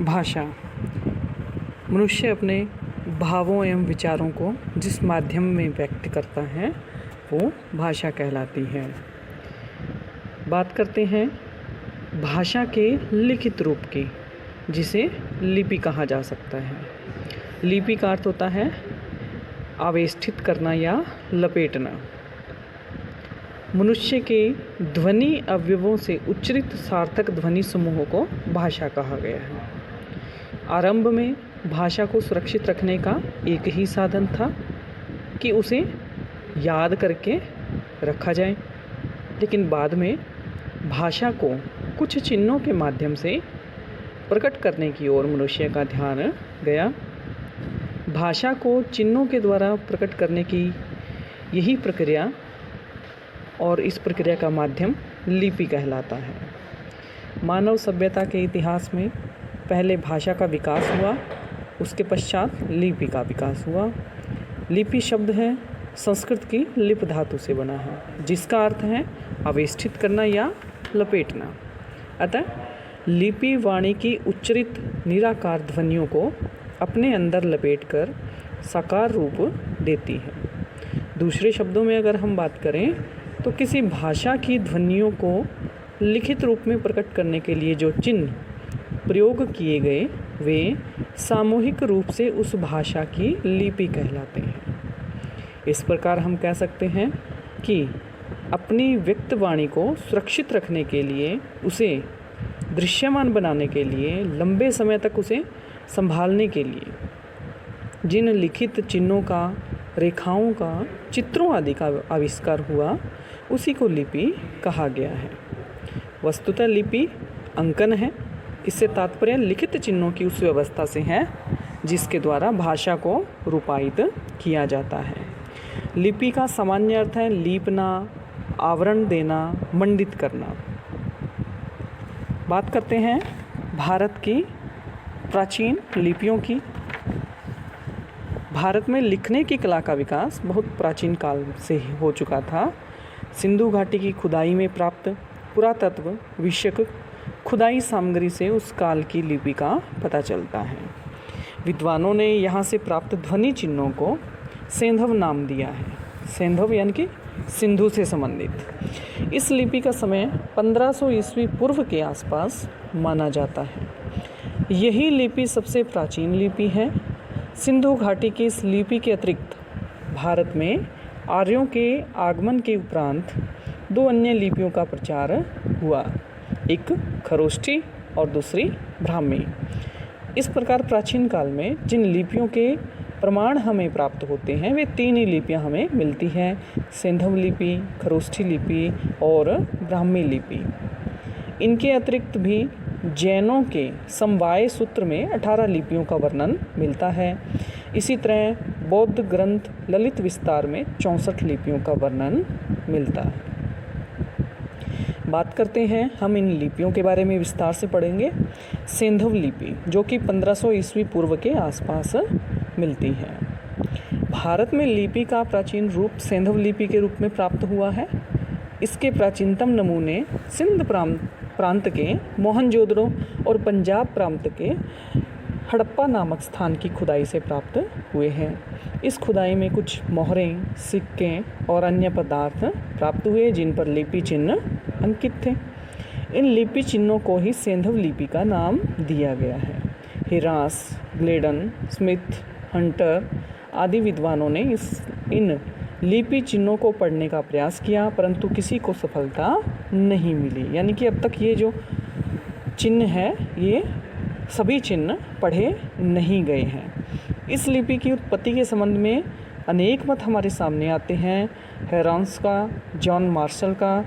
भाषा मनुष्य अपने भावों एवं विचारों को जिस माध्यम में व्यक्त करता है वो भाषा कहलाती है। बात करते हैं भाषा के लिखित रूप की, जिसे लिपि कहा जा सकता है। लिपि का अर्थ होता है आवेष्टित करना या लपेटना। मनुष्य के ध्वनि अवयवों से उच्चरित सार्थक ध्वनि समूहों को भाषा कहा गया है। आरंभ में भाषा को सुरक्षित रखने का एक ही साधन था कि उसे याद करके रखा जाए, लेकिन बाद में भाषा को कुछ चिन्हों के माध्यम से प्रकट करने की ओर मनुष्य का ध्यान गया। भाषा को चिन्हों के द्वारा प्रकट करने की यही प्रक्रिया और इस प्रक्रिया का माध्यम लिपि कहलाता है। मानव सभ्यता के इतिहास में पहले भाषा का विकास हुआ, उसके पश्चात लिपि का विकास हुआ। लिपि शब्द है संस्कृत की लिप धातु से बना है, जिसका अर्थ है आवेष्टित करना या लपेटना। अतः लिपि वाणी की उच्चरित निराकार ध्वनियों को अपने अंदर लपेटकर साकार रूप देती है। दूसरे शब्दों में अगर हम बात करें तो किसी भाषा की ध्वनियों को लिखित रूप में प्रकट करने के लिए जो चिन्ह प्रयोग किए गए वे सामूहिक रूप से उस भाषा की लिपि कहलाते हैं। इस प्रकार हम कह सकते हैं कि अपनी व्यक्त वाणी को सुरक्षित रखने के लिए, उसे दृश्यमान बनाने के लिए, लंबे समय तक उसे संभालने के लिए जिन लिखित चिन्हों का, रेखाओं का, चित्रों आदि का आविष्कार हुआ उसी को लिपि कहा गया है। वस्तुतः लिपि अंकन है। इससे तात्पर्य लिखित चिन्हों की उस व्यवस्था से है जिसके द्वारा भाषा को रूपायित किया जाता है। लिपि का सामान्य अर्थ है लीपना, आवरण देना, मंडित करना। बात करते हैं भारत की प्राचीन लिपियों की। भारत में लिखने की कला का विकास बहुत प्राचीन काल से ही हो चुका था। सिंधु घाटी की खुदाई में प्राप्त पुरातत्व विषयक खुदाई सामग्री से उस काल की लिपि का पता चलता है। विद्वानों ने यहाँ से प्राप्त ध्वनि चिन्हों को सेंधव नाम दिया है। सेंधव यानी कि सिंधु से संबंधित। इस लिपि का समय 1500 ईस्वी पूर्व के आसपास माना जाता है। यही लिपि सबसे प्राचीन लिपि है। सिंधु घाटी की इस लिपि के अतिरिक्त भारत में आर्यों के आगमन के उपरांत दो अन्य लिपियों का प्रचार हुआ, एक खरोष्ठी और दूसरी ब्राह्मी। इस प्रकार प्राचीन काल में जिन लिपियों के प्रमाण हमें प्राप्त होते हैं वे तीन ही लिपियां हमें मिलती हैं: सेंधव लिपि, खरोष्ठी लिपि और ब्राह्मी लिपि। इनके अतिरिक्त भी जैनों के समवाय सूत्र में 18 लिपियों का वर्णन मिलता है। इसी तरह बौद्ध ग्रंथ ललित विस्तार में 64 लिपियों का वर्णन मिलता है। बात करते हैं हम इन लिपियों के बारे में विस्तार से पढ़ेंगे। सेंधव लिपि जो कि 1500 ईस्वी पूर्व के आसपास मिलती है। भारत में लिपि का प्राचीन रूप सेंधव लिपि के रूप में प्राप्त हुआ है। इसके प्राचीनतम नमूने सिंध प्रांत के मोहनजोदड़ो और पंजाब प्रांत के हड़प्पा नामक स्थान की खुदाई से प्राप्त हुए हैं। इस खुदाई में कुछ मोहरें, सिक्के और अन्य पदार्थ प्राप्त हुए जिन पर लिपि चिन्ह अंकित थे। इन लिपि चिन्हों को ही सेंधव लिपि का नाम दिया गया है। हिरास, ग्लेडन, स्मिथ, हंटर आदि विद्वानों ने इन लिपि चिन्हों को पढ़ने का प्रयास किया, परंतु किसी को सफलता नहीं मिली। यानी कि अब तक ये जो चिन्ह है ये सभी चिन्ह पढ़े नहीं गए हैं। इस लिपि की उत्पत्ति के संबंध में अनेक मत हमारे सामने आते हैं। हेरांस का, जॉन मार्शल का,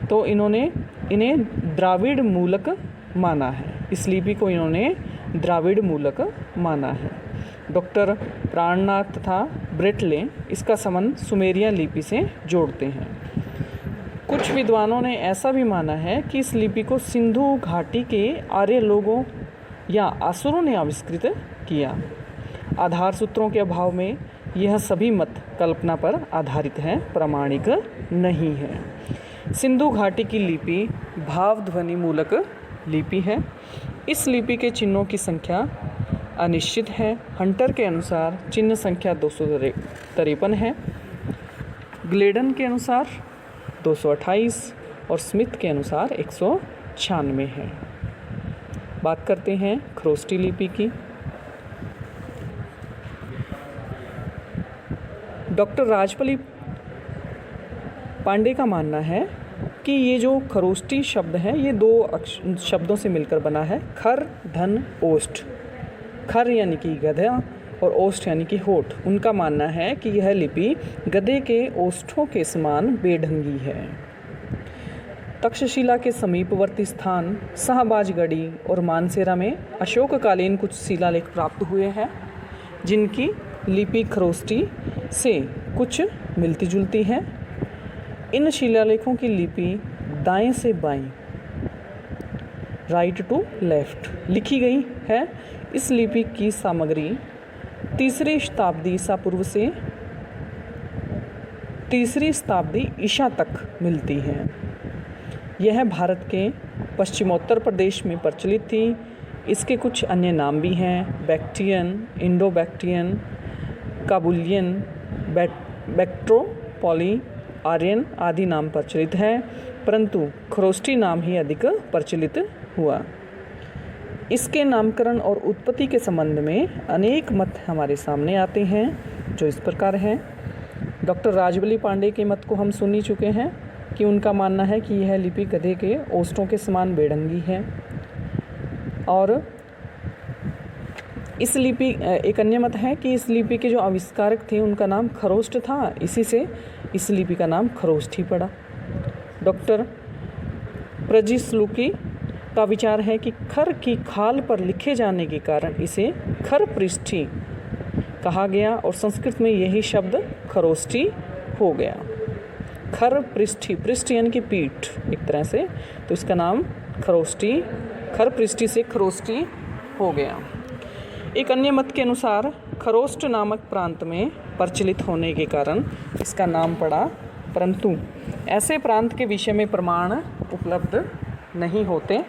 तो इन्हें द्राविड़ मूलक माना है। इस लिपि को इन्होंने द्राविड़ मूलक माना है। डॉक्टर प्राणनाथ तथा ब्रेटले इसका संबंध सुमेरिया लिपि से जोड़ते हैं। कुछ विद्वानों ने ऐसा भी माना है कि इस लिपि को सिंधु घाटी के आर्य लोगों या असुरों ने आविष्कृत किया। आधार सूत्रों के अभाव में यह सभी मत कल्पना पर आधारित है, प्रामाणिक नहीं है। सिंधु घाटी की लिपि भाव ध्वनि मूलक लिपि है। इस लिपि के चिन्हों की संख्या अनिश्चित है। हंटर के अनुसार चिन्ह संख्या 253 है, ग्लेडन के अनुसार 228 और स्मिथ के अनुसार 196 है। बात करते हैं खरोष्टी लिपि की। डॉक्टर राजपली पांडे का मानना है कि ये जो खरोष्टी शब्द है ये दो शब्दों से मिलकर बना है, खर धन ओष्ठ। खर यानी कि गधा और ओष्ठ यानी कि होठ। उनका मानना है कि यह लिपि गधे के ओष्ठों के समान बेढंगी है। तक्षशिला के समीपवर्ती स्थान शाहबाजगढ़ी और मानसेरा में अशोककालीन कुछ शिलालेख प्राप्त हुए हैं, जिनकी लिपि खरोष्टी से कुछ मिलती जुलती है। इन शिलालेखों की लिपि दाएं से बाएं, राइट टू लेफ्ट लिखी गई है। इस लिपि की सामग्री 3री शताब्दी ईसा पूर्व से 3री शताब्दी ईसा तक मिलती है। यह भारत के पश्चिमोत्तर प्रदेश में प्रचलित थी। इसके कुछ अन्य नाम भी हैं, बैक्ट्रियन, इंडो बैक्ट्रियन, काबुलियन, बैक्ट्रोपोली, आर्यन आदि नाम प्रचलित है, परंतु खरोष्टी नाम ही अधिक प्रचलित हुआ। इसके नामकरण और उत्पत्ति के संबंध में अनेक मत हमारे सामने आते हैं, जो इस प्रकार हैं। डॉक्टर राजबली पांडे के मत को हम सुन ही चुके हैं कि उनका मानना है कि यह लिपि गधे के ओष्ठों के समान बेढंगी है। और इस लिपि एक अन्य मत है कि इस लिपि के जो आविष्कारक थे उनका नाम खरोष्ट था, इसी से इस लिपि का नाम खरोष्ठी पड़ा। डॉक्टर प्रजिस्लुकी का विचार है कि खर की खाल पर लिखे जाने के कारण इसे खरपृष्ठी कहा गया और संस्कृत में यही शब्द खरोष्टी हो गया। खरपृष्ठी, पृष्ठ यानी कि पीठ एक तरह से, तो इसका नाम खरोष्टी, खरपृष्ठी से खरोष्टी हो गया। एक अन्य मत के अनुसार खरोष्ट नामक प्रांत में प्रचलित होने के कारण इसका नाम पड़ा, परंतु ऐसे प्रांत के विषय में प्रमाण उपलब्ध नहीं होते।